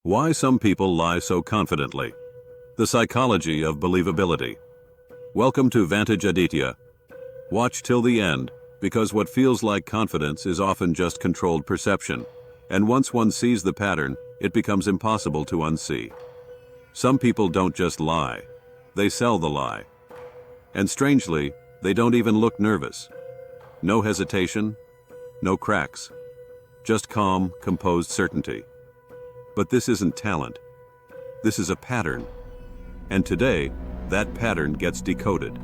Why some people lie so confidently. The psychology of believability. Welcome to Vantage Aditya. Watch till the end, because what feels like confidence is often just controlled perception, and once one sees the pattern, it becomes impossible to unsee. Some people don't just lie, they sell the lie. And strangely, they don't even look nervous. No hesitation, no cracks, just calm, composed certainty. But this isn't talent. This is a pattern. And today, that pattern gets decoded.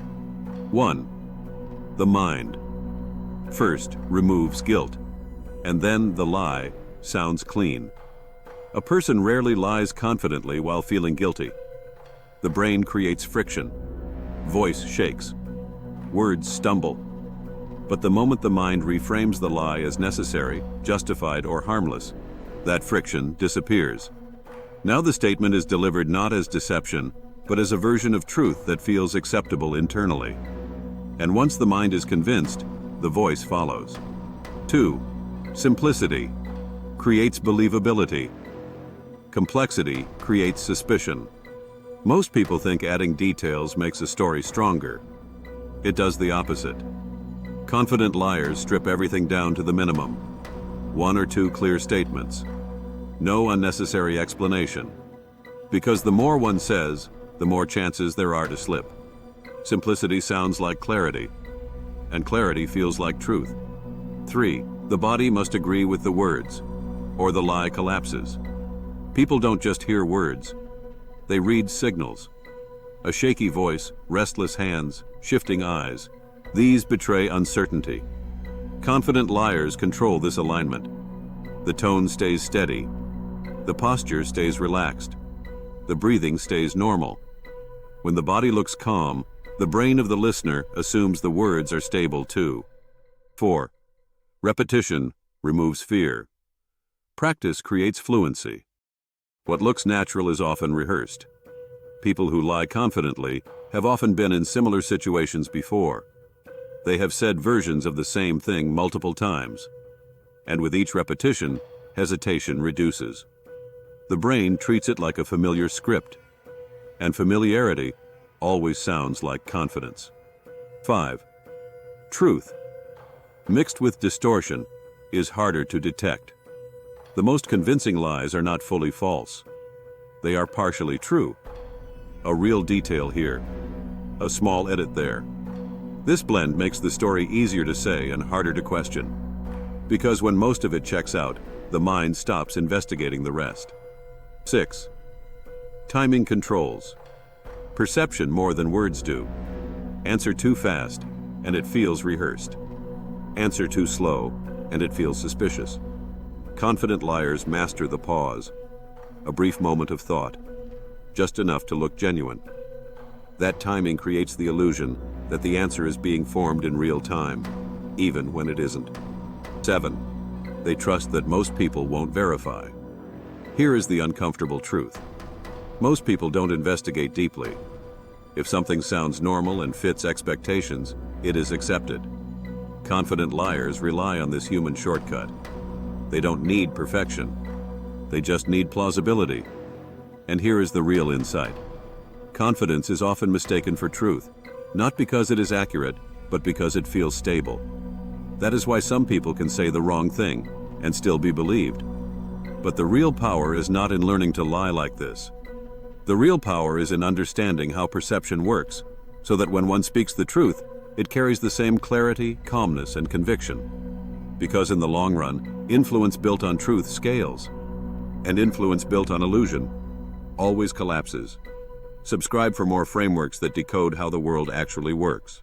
1. The mind. First, removes guilt. And then the lie sounds clean. A person rarely lies confidently while feeling guilty. The brain creates friction. Voice shakes. Words stumble. But the moment the mind reframes the lie as necessary, justified, or harmless, that friction disappears. Now the statement is delivered not as deception, but as a version of truth that feels acceptable internally. And once the mind is convinced, the voice follows. 2. Simplicity creates believability. Complexity creates suspicion. Most people think adding details makes a story stronger. It does the opposite. Confident liars strip everything down to the minimum. 1 or 2 clear statements. No unnecessary explanation. Because the more one says, the more chances there are to slip. Simplicity sounds like clarity, and clarity feels like truth. 3. The body must agree with the words, or the lie collapses. People don't just hear words, they read signals. A shaky voice, restless hands, shifting eyes. These betray uncertainty. Confident liars control this alignment. The tone stays steady. The posture stays relaxed. The breathing stays normal. When the body looks calm, the brain of the listener assumes the words are stable too. 4. Repetition removes fear. Practice creates fluency. What looks natural is often rehearsed. People who lie confidently have often been in similar situations before. They have said versions of the same thing multiple times. And with each repetition, hesitation reduces. The brain treats it like a familiar script. And familiarity always sounds like confidence. 5. Truth, mixed with distortion, is harder to detect. The most convincing lies are not fully false. They are partially true. A real detail here, a small edit there. This blend makes the story easier to say and harder to question. Because when most of it checks out, the mind stops investigating the rest. 6. Timing controls. Perception more than words do. Answer too fast, and it feels rehearsed. Answer too slow, and it feels suspicious. Confident liars master the pause. A brief moment of thought, just enough to look genuine. That timing creates the illusion that the answer is being formed in real time, even when it isn't. 7. They trust that most people won't verify. Here is the uncomfortable truth. Most people don't investigate deeply. If something sounds normal and fits expectations, it is accepted. Confident liars rely on this human shortcut. They don't need perfection. They just need plausibility. And here is the real insight. Confidence is often mistaken for truth, not because it is accurate, but because it feels stable. That is why some people can say the wrong thing and still be believed. But the real power is not in learning to lie like this. The real power is in understanding how perception works, so that when one speaks the truth, it carries the same clarity, calmness, and conviction. Because in the long run, influence built on truth scales, and influence built on illusion always collapses. Subscribe for more frameworks that decode how the world actually works.